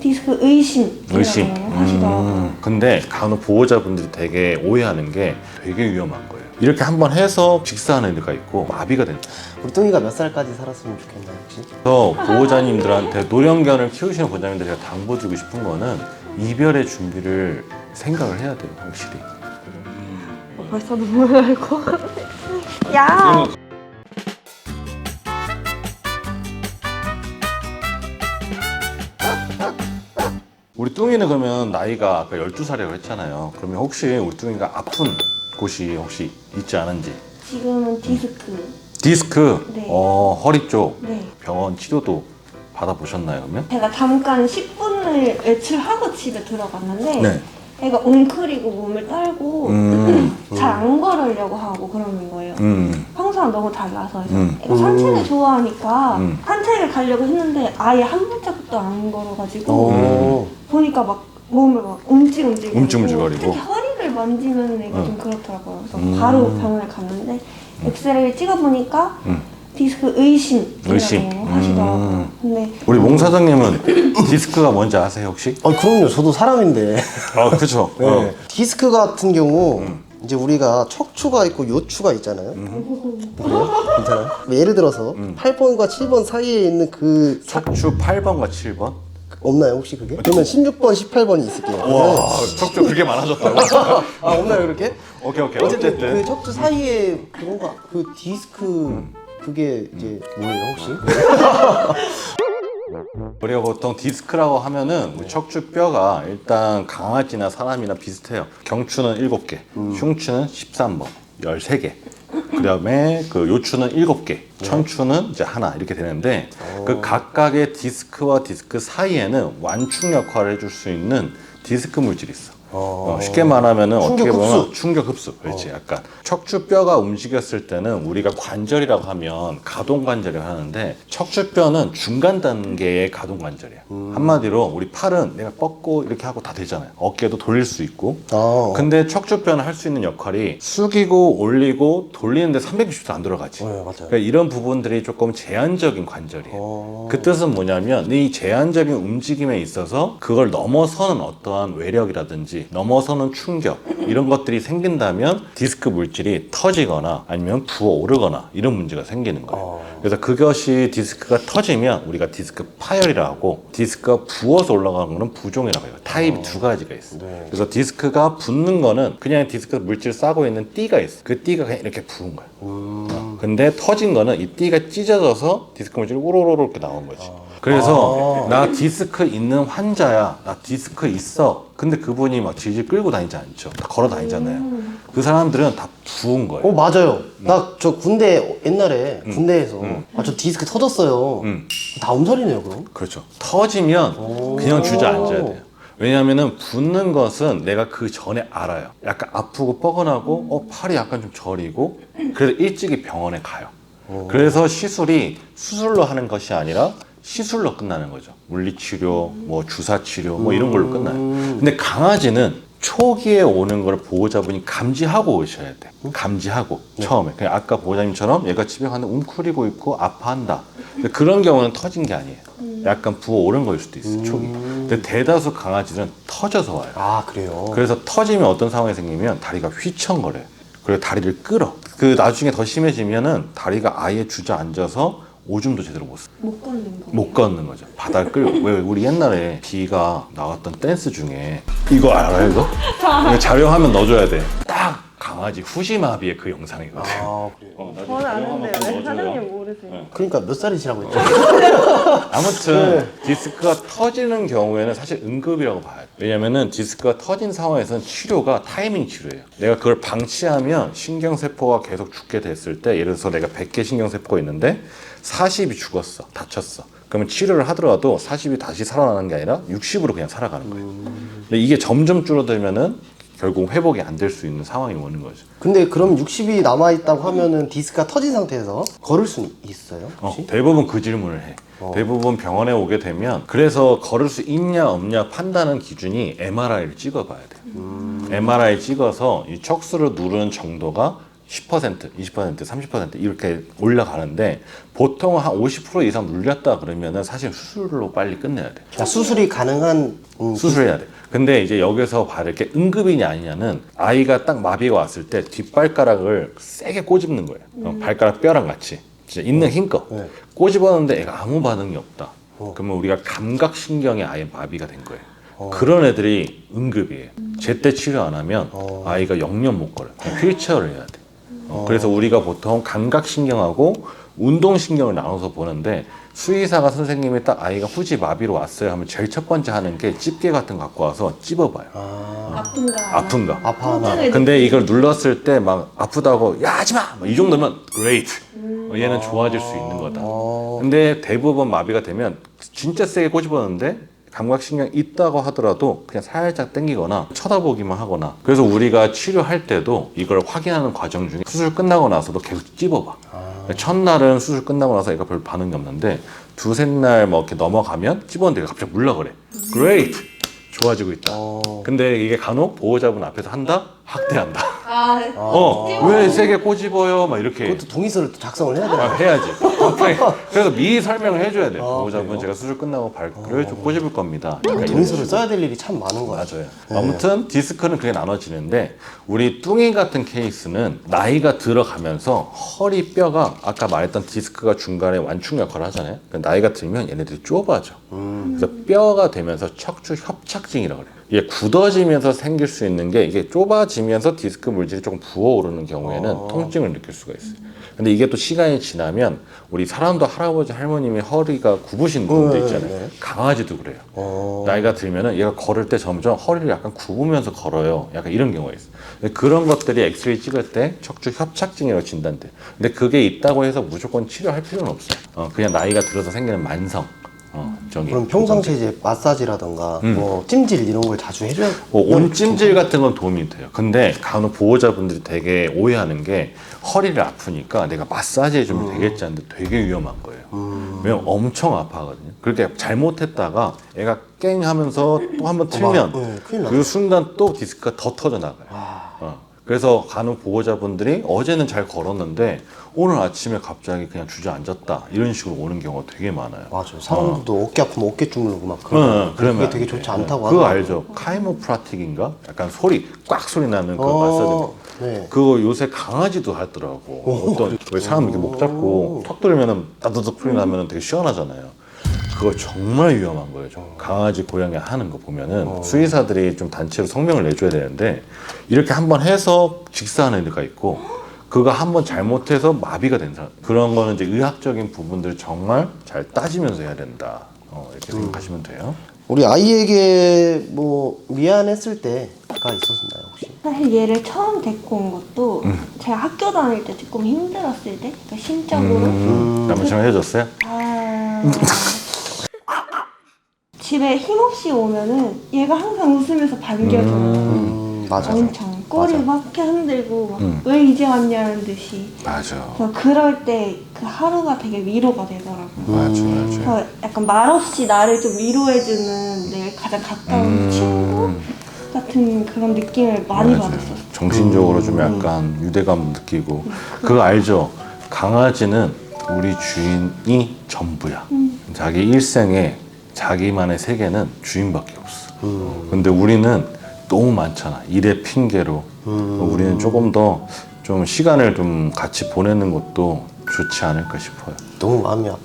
디스크 의심이라고 하시더라고요. 근데 간혹 보호자분들이 되게 오해하는 게 되게 위험한 거예요. 이렇게 한번 해서 직사하는 애가 있고 마비가 된다. 우리 뚱이가 몇 살까지 살았으면 좋겠나요 혹시? 그래서 보호자님들한테 노령견을 키우시는 보호자님들 제가 당부드리고 싶은 거는 이별의 준비를 생각을 해야 돼요, 확실히. 벌써 눈물 날 것 같아. 야! 우리 뚱이는 그러면 나이가 아까 12살이라고 했잖아요. 그러면 혹시 우리 뚱이가 아픈 곳이 혹시 있지 않은지? 지금은 디스크. 디스크? 네. 허리 쪽 네. 병원 치료도 받아보셨나요, 그러면? 제가 잠깐 10분을 외출하고 집에 들어갔는데 네. 애가 웅크리고 몸을 떨고 잘 안 걸으려고 하고 그러는 거예요. 평소랑 너무 달라서 애가 산책을 좋아하니까 산책을 가려고 했는데 아예 한 발자국도 안 걸어가지고 보니까 막 몸을 막 움찔움찔거리고 특히 허리를 만지면 애가 좀 그렇더라고요. 그래서 바로 병원에 갔는데 엑스레이를 찍어보니까 디스크 의심이라고 하시더라고요. 근데 우리 몽 사장님은 디스크가 뭔지 아세요, 혹시? 그럼요. 저도 사람인데. 그쵸. 네. 디스크 같은 경우 이제 우리가 척추가 있고 요추가 있잖아요. 괜찮아요? 예를 들어서 8번과 7번 사이에 있는 그 척추 8번과 7번? 없나요 혹시 그게? 그러면 16번, 18번이 있을게요. 와, 척추 그렇게 많아졌다고? 없나요 그렇게? 오케이. 어쨌든 그 어쨌든. 척추 사이에 뭔가 그 디스크 그게 이제 뭐예요 혹시? 우리가 보통 디스크라고 하면은 우리 척추뼈가 일단 강아지나 사람이나 비슷해요. 경추는 7개, 흉추는 13번, 13개. 그 다음에 그 요추는 7개, 천추는 이제 하나 이렇게 되는데 그 각각의 디스크와 디스크 사이에는 완충 역할을 해줄 수 있는 디스크 물질이 있어. 쉽게 말하면은 어떻게 보면 충격 흡수. 그렇지. 약간 척추뼈가 움직였을 때는 우리가 관절이라고 하면 가동 관절이라고 하는데 척추뼈는 중간 단계의 가동 관절이야. 한마디로 우리 팔은 내가 뻗고 이렇게 하고 다 되잖아요. 어깨도 돌릴 수 있고. 근데 척추뼈는 할 수 있는 역할이 숙이고 올리고 돌리는데 360도 안 돌아가지. 맞아요. 그러니까 이런 부분들이 조금 제한적인 관절이에요. 그 뜻은 뭐냐면 이 제한적인 움직임에 있어서 그걸 넘어서는 어떠한 외력이라든지 넘어서는 충격 이런 것들이 생긴다면 디스크 물질이 터지거나 아니면 부어오르거나 이런 문제가 생기는 거예요. 그래서 그것이 디스크가 터지면 우리가 디스크 파열이라고 하고 디스크가 부어서 올라가는 거는 부종이라고 해요. 타입이 두 가지가 있어요. 그래서 디스크가 붓는 거는 그냥 디스크 물질 싸고 있는 띠가 있어. 그 띠가 그냥 이렇게 부은 거예요. 근데 터진 거는 이 띠가 찢어져서 디스크 물질이 우로로로 이렇게 나온 거지. 그래서 나 디스크 있는 환자야. 나 디스크 있어. 근데 그분이 막 질질 끌고 다니지 않죠. 다 걸어 다니잖아요. 그 사람들은 다 부은 거예요. 맞아요. 나 저 군대 옛날에 군대에서 저 디스크 터졌어요. 다 엄살이네요 그럼. 그렇죠. 터지면 그냥 주저앉아야 돼요. 왜냐하면은 붓는 것은 내가 그 전에 알아요. 약간 아프고 뻐근하고 팔이 약간 좀 저리고 그래서 일찍이 병원에 가요. 그래서 시술이 수술로 하는 것이 아니라 시술로 끝나는 거죠. 물리치료, 뭐 주사치료, 뭐 이런 걸로 끝나요. 근데 강아지는 초기에 오는 걸 보호자분이 감지하고 오셔야 돼. 감지하고 처음에. 그냥 아까 보호자님처럼 얘가 집에 가는데 웅크리고 있고 아파한다. 근데 그런 경우는 터진 게 아니에요. 약간 부어오른 거일 수도 있어요. 초기. 근데 대다수 강아지는 터져서 와요. 그래요? 그래서 터지면 어떤 상황이 생기면 다리가 휘청거려요. 그리고 다리를 끌어. 그 나중에 더 심해지면은 다리가 아예 주저앉아서 오줌도 제대로 못 써. 못 걷는 거. 못 걷는 거죠. 바닥을 끌고. 왜 우리 옛날에 비가 나왔던 댄스 중에 이거 알아요, 이거? 이거 자료화면 넣어줘야 돼. 딱 강아지 후지마비의 그 영상이거든. 그래요. 저는 아는데 왜 사장님 모르세요? 그러니까 몇 살이시라고 했죠? 아무튼 디스크가 터지는 경우에는 사실 응급이라고 봐야 돼. 왜냐면은 디스크가 터진 상황에서는 치료가 타이밍 치료예요. 내가 그걸 방치하면 신경세포가 계속 죽게 됐을 때 예를 들어서 내가 100개 신경세포가 있는데 40이 죽었어. 다쳤어. 그러면 치료를 하더라도 40이 다시 살아나는 게 아니라 60으로 그냥 살아가는 거예요. 근데 이게 점점 줄어들면은 결국 회복이 안 될 수 있는 상황이 오는 거죠. 근데 그럼 60이 남아있다고 하면은 디스크가 터진 상태에서 걸을 수 있어요? 혹시? 대부분 그 질문을 해. 대부분 병원에 오게 되면 그래서 걸을 수 있냐 없냐 판단하는 기준이 MRI를 찍어봐야 돼요. MRI 찍어서 이 척수를 누르는 정도가 10%, 20%, 30% 이렇게 올라가는데 보통 한 50% 이상 눌렸다 그러면은 사실 수술로 빨리 끝내야 돼. 그러니까 수술이 가능한 수술해야 돼. 근데 이제 여기서 봐야 게 응급이냐 아니냐는 아이가 딱 마비가 왔을 때 뒷발가락을 세게 꼬집는 거예요. 발가락 뼈랑 같이. 진짜 있는 힘껏. 네. 꼬집었는데 애가 아무 반응이 없다. 그러면 우리가 감각신경에 아예 마비가 된 거예요. 그런 애들이 응급이에요. 제때 치료 안 하면 아이가 영영 못 걸어요. 그냥 휠체어를 해야 돼. 그래서 우리가 보통 감각신경하고 운동신경을 나눠서 보는데 수의사가 선생님이 딱 아이가 후지 마비로 왔어요 하면 제일 첫 번째 하는 게 집게 같은 거 갖고 와서 찝어봐요. 아픈가? 아파하나? 근데 이걸 눌렀을 때 막 아프다고 야 하지마! 이 정도면 great! 얘는 좋아질 수 있는 거다. 근데 대부분 마비가 되면 진짜 세게 꼬집었는데 감각신경 있다고 하더라도 그냥 살짝 당기거나 쳐다보기만 하거나. 그래서 우리가 치료할 때도 이걸 확인하는 과정 중에 수술 끝나고 나서도 계속 찝어봐. 첫날은 수술 끝나고 나서 애가 별 반응이 없는데 두세 날 뭐 이렇게 넘어가면 찝었는데 애가 갑자기 물러그래. Great! 좋아지고 있다. 근데 이게 간혹 보호자분 앞에서 한다? 학대한다. 왜 세게 꼬집어요? 막 이렇게. 그것도 동의서를 또 작성을 해야 되나? 해야지. 그래서 미리 설명을 해줘야 돼. 보호자분 제가 수술 끝나고 발을 좀 꼬집을 겁니다. 동의서를 써야 될 일이 참 많은 거야. 맞아요. 아무튼 디스크는 그게 나눠지는데 우리 뚱이 같은 케이스는 나이가 들어가면서 허리 뼈가 아까 말했던 디스크가 중간에 완충 역할을 하잖아요. 나이가 들면 얘네들이 좁아져. 그래서 뼈가 되면서 척추 협착증이라고 그래요. 이게 굳어지면서 생길 수 있는 게 이게 좁아지면서 디스크 물질이 조금 부어오르는 경우에는 통증을 느낄 수가 있어요. 근데 이게 또 시간이 지나면 우리 사람도 할아버지 할머님이 허리가 굽으신 분들 있잖아요. 강아지도 그래요. 나이가 들면은 얘가 걸을 때 점점 허리를 약간 굽으면서 걸어요. 약간 이런 경우가 있어요. 근데 그런 것들이 엑스레이 찍을 때 척추 협착증이라고 진단돼요. 근데 그게 있다고 해서 무조건 치료할 필요는 없어요. 그냥 나이가 들어서 생기는 만성. 그럼 평상시에 이제 마사지라던가 뭐 찜질 이런 걸 자주 해줘야 온찜질 같은 건 도움이 돼요. 근데 간혹 보호자분들이 되게 오해하는 게 허리를 아프니까 내가 마사지 해주면 되겠지 하는데 되게 위험한 거예요. 왜냐면 엄청 아파하거든요. 그렇게 잘못했다가 애가 깽 하면서 또 한번 틀면 큰일 나죠. 그 순간 또 디스크가 더 터져 나가요. 그래서 간혹 보호자분들이 어제는 잘 걸었는데 오늘 아침에 갑자기 그냥 주저앉았다 이런 식으로 오는 경우가 되게 많아요. 맞아요. 사람들도 어깨 아프면 어깨 주물르고 막 그러면 그게 되게 좋지 않다고 그거 하더라고요. 알죠? 카이모프라틱인가? 약간 꽉 소리 나는 그 마사지. 네. 그거 요새 강아지도 하더라고. 어떤 왜 사람 이렇게 목 잡고 턱 들면은 따드득 소리 나면은 되게 시원하잖아요. 그거 정말 위험한 거예요. 강아지, 고양이 하는 거 보면은 수의사들이 좀 단체로 성명을 내줘야 되는데 이렇게 한번 해서 직사하는 애가 있고 그거 한번 잘못해서 마비가 된 사람. 그런 거는 이제 의학적인 부분들 정말 잘 따지면서 해야 된다. 이렇게 생각하시면 돼요. 우리 아이에게 뭐 미안했을 때가 있었나요 혹시? 사실 얘를 처음 데리고 온 것도 제가 학교 다닐 때 조금 힘들었을 때, 그러니까 심적으로. 남자친구 해줬어요? 집에 힘없이 오면은 얘가 항상 웃으면서 반겨줘요. 맞아. 엄청 꼬리 막 이렇게 흔들고 막 왜 이제 왔냐는 듯이. 맞아. 그래서 그럴 때 그 하루가 되게 위로가 되더라고요. 맞아. 그래서 약간 말없이 나를 좀 위로해주는 내 가장 가까운 친구 같은 그런 느낌을 많이 받았었어요. 정신적으로 좀 약간 유대감 느끼고. 그거 알죠? 강아지는 우리 주인이 전부야. 자기 일생에 자기만의 세계는 주인밖에 없어. 근데 우리는 너무 많잖아. 일의 핑계로. 우리는 조금 더 좀 시간을 좀 같이 보내는 것도 좋지 않을까 싶어요. 너무 마음이 아파.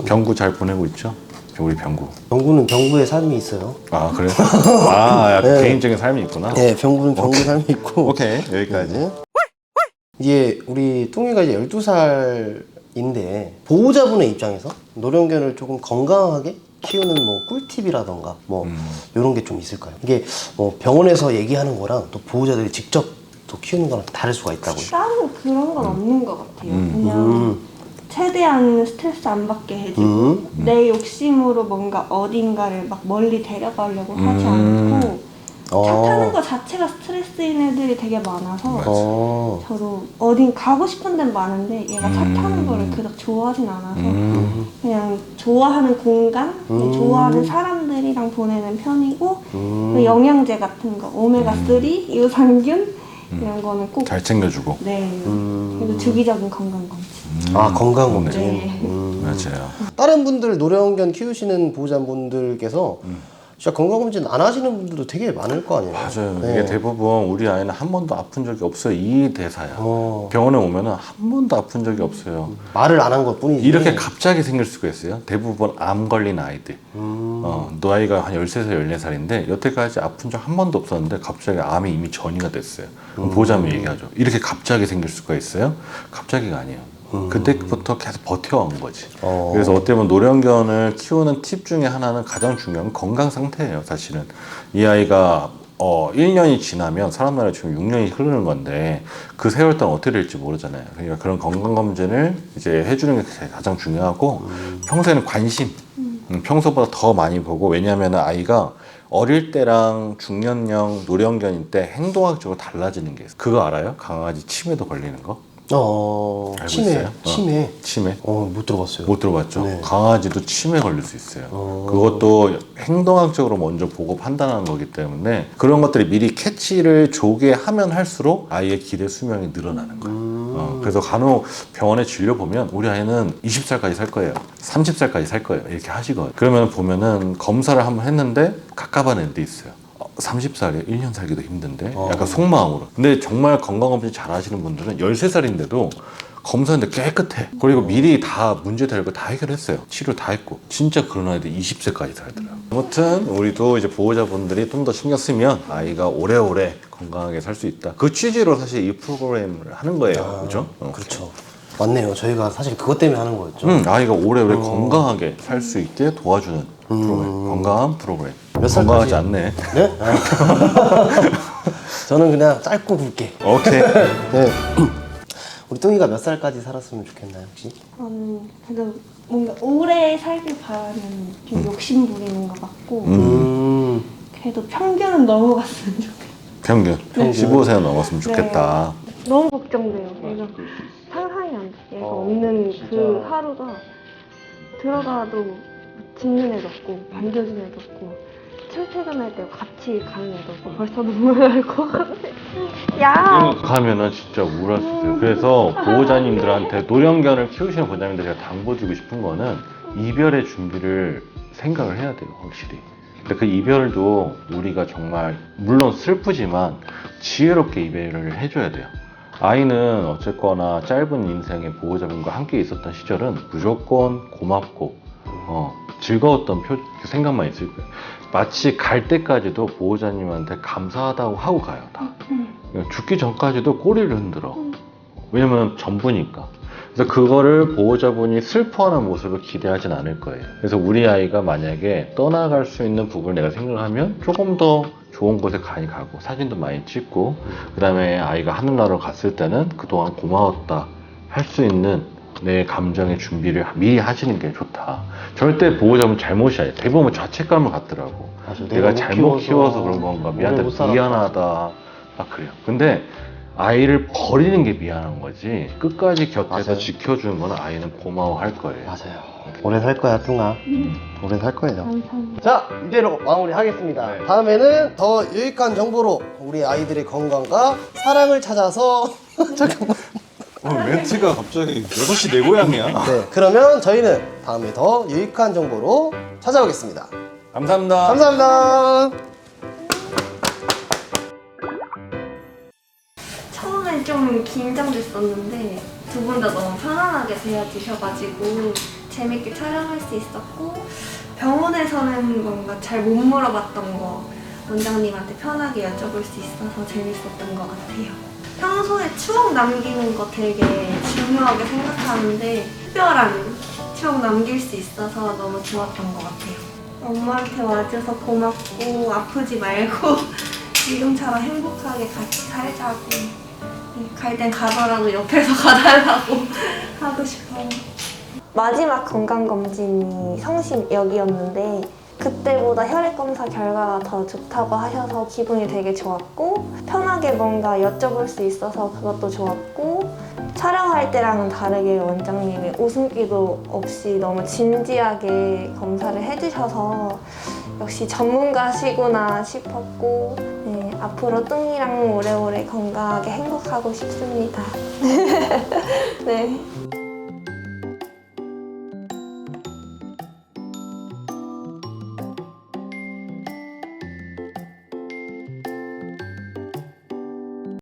병구 잘 보내고 있죠? 우리 병구. 병구는 병구의 삶이 있어요. 아, 그래요? 아, 약간 개인적인 삶이 있구나. 네, 병구는 병구 삶이 있고. 오케이, 여기까지. 이게 우리 뚱이가 이제 12살인데 보호자분의 입장에서 노령견을 조금 건강하게 키우는 뭐 꿀팁이라던가 뭐 이런 게 좀 있을까요? 이게 뭐 병원에서 얘기하는 거랑 또 보호자들이 직접 또 키우는 거랑 다를 수가 있다고요. 따로 그런 건 없는 것 같아요. 그냥 최대한 스트레스 안 받게 해주고 내 욕심으로 뭔가 어딘가를 막 멀리 데려가려고 하지 않고 차 타는 거 자체가 스트레스인 애들이 되게 많아서 저도 어딘 가고 싶은 데는 많은데 얘가 차 타는 거를 그닥 좋아하진 않아서 그냥 좋아하는 공간, 그냥 좋아하는 사람들이랑 보내는 편이고 영양제 같은 거 오메가3, 유산균 이런 거는 꼭 잘 챙겨주고. 네. 그리고 주기적인 건강검진. 아, 건강검진. 네. 맞아요. 다른 분들 노령견 키우시는 보호자분들께서 진짜 건강검진 안 하시는 분들도 되게 많을 거 아니에요. 맞아요. 네. 이게 대부분 우리 아이는 한 번도 아픈 적이 없어요. 이 대사야. 어. 병원에 오면은 한 번도 아픈 적이 없어요. 말을 안 한 것 뿐이지. 이렇게 갑자기 생길 수가 있어요. 대부분 암 걸린 아이들. 너 아이가 한 13살, 14살인데 여태까지 아픈 적 한 번도 없었는데 갑자기 암이 이미 전이가 됐어요. 그럼 보호자님이 얘기하죠. 이렇게 갑자기 생길 수가 있어요? 갑자기가 아니에요. 그때부터 계속 버텨온 거지. 그래서 어떻게 보면 노령견을 키우는 팁 중에 하나는 가장 중요한 건 건강 상태예요. 사실은 이 아이가 1년이 지나면 사람 나라 지금 6년이 흐르는 건데 그 세월 동안 어떻게 될지 모르잖아요. 그러니까 그런 건강검진을 이제 해주는 게 가장 중요하고 평소에는 관심, 평소보다 더 많이 보고, 왜냐하면 아이가 어릴 때랑 중년형 노령견일 때 행동학적으로 달라지는 게 있어요. 그거 알아요? 강아지 치매도 걸리는 거? 알고 치매. 있어요? 치매. 치매? 못 들어봤어요. 못 들어봤죠? 네. 강아지도 치매 걸릴 수 있어요. 그것도 행동학적으로 먼저 보고 판단하는 거기 때문에 그런 것들이 미리 캐치를 조기하면 할수록 아이의 기대 수명이 늘어나는 거예요. 그래서 간혹 병원에 진료 보면 우리 아이는 20살까지 살 거예요. 30살까지 살 거예요. 이렇게 하시거든요. 그러면 보면은 검사를 한번 했는데 갑갑한 애들이 있어요. 30살에 1년 살기도 힘든데 약간 속마음으로. 근데 정말 건강검진 잘 하시는 분들은 13살인데도 검사했는데 깨끗해. 그리고 미리 다 문제 될 거 다 해결했어요. 치료 다 했고. 진짜 그런 아이들 20세까지 살더라고요. 아무튼 우리도 이제 보호자분들이 좀 더 신경 쓰면 아이가 오래오래 건강하게 살 수 있다. 그 취지로 사실 이 프로그램을 하는 거예요. 그죠? 그렇죠. 맞네요. 저희가 사실 그것 때문에 하는 거였죠. 아이가 오래오래 건강하게 살 수 있게 도와주는 프로그램. 건강한 프로그램. 몇 살까지? 건강하지 않네. 네? 저는 그냥 짧고 굵게. 오케이. 네. 우리 뚱이가 몇 살까지 살았으면 좋겠나요, 혹시? 그래도 뭔가 오래 살길 바라는 좀 욕심 부리는 것 같고 그래도 평균은 넘어갔으면 좋겠어요. 평균. 15세 넘었으면 좋겠다. 너무 걱정돼요. 얘가 상상이 안 돼. 얘가 없는 그 하루가 들어가도 짖는 애도 없고 반겨주는 애도 없고 출퇴근할 때 같이 가는 애도 없고 벌써 눈물 날 것 같아. 야! 가면은 진짜 우울할 수 있어요. 그래서 보호자님들한테 노령견을 키우시는 보호자님들 제가 당부드리고 싶은 거는 이별의 준비를 생각을 해야 돼요, 확실히. 근데 그 이별도 우리가 정말 물론 슬프지만 지혜롭게 이별을 해줘야 돼요. 아이는 어쨌거나 짧은 인생의 보호자분과 함께 있었던 시절은 무조건 고맙고 즐거웠던 생각만 있을 거예요. 마치 갈 때까지도 보호자님한테 감사하다고 하고 가요, 다. 죽기 전까지도 꼬리를 흔들어. 왜냐면 전부니까. 그래서 그거를 보호자분이 슬퍼하는 모습을 기대하진 않을 거예요. 그래서 우리 아이가 만약에 떠나갈 수 있는 부분을 내가 생각하면 조금 더 좋은 곳에 많이 가고 사진도 많이 찍고, 그 다음에 아이가 하늘나라로 갔을 때는 그동안 고마웠다 할 수 있는 내 감정의 준비를 미리 하시는 게 좋다. 절대 보호자분 잘못이 아니에요. 대부분 자책감을 갖더라고. 맞아, 내가 잘못 키워서 그런 건가, 미안하다 막 그래요. 근데 아이를 버리는 게 미안한 거지 끝까지 곁에서 맞아요. 지켜주는 건 아이는 고마워할 거예요. 맞아요. 오래 살 거야, 뚱아. 오래 살 거예요. 감사합니다. 자, 이대로 마무리하겠습니다. 네. 다음에는 더 유익한 정보로 우리 아이들의 건강과 사랑을 찾아서 잠깐만. 멘트가 갑자기 6시 내 고향이야. 네, 그러면 저희는 다음에 더 유익한 정보로 찾아오겠습니다. 감사합니다. 감사합니다. 처음엔 좀 긴장됐었는데 두 분 다 너무 편안하게 대해주셔가지고 재밌게 촬영할 수 있었고, 병원에서는 뭔가 잘 못 물어봤던 거 원장님한테 편하게 여쭤볼 수 있어서 재밌었던 것 같아요. 평소에 추억 남기는 거 되게 중요하게 생각하는데 특별한 추억 남길 수 있어서 너무 좋았던 것 같아요. 엄마한테 와줘서 고맙고 아프지 말고 지금처럼 행복하게 같이 살자고, 갈 땐 가더라도 옆에서 가달라고 하고 싶어요. 마지막 건강검진이 성심역이었는데 그때보다 혈액검사 결과가 더 좋다고 하셔서 기분이 되게 좋았고, 편하게 뭔가 여쭤볼 수 있어서 그것도 좋았고, 촬영할 때랑은 다르게 원장님이 웃음기도 없이 너무 진지하게 검사를 해주셔서 역시 전문가시구나 싶었고, 네, 앞으로 뚱이랑 오래오래 건강하게 행복하고 싶습니다. 네.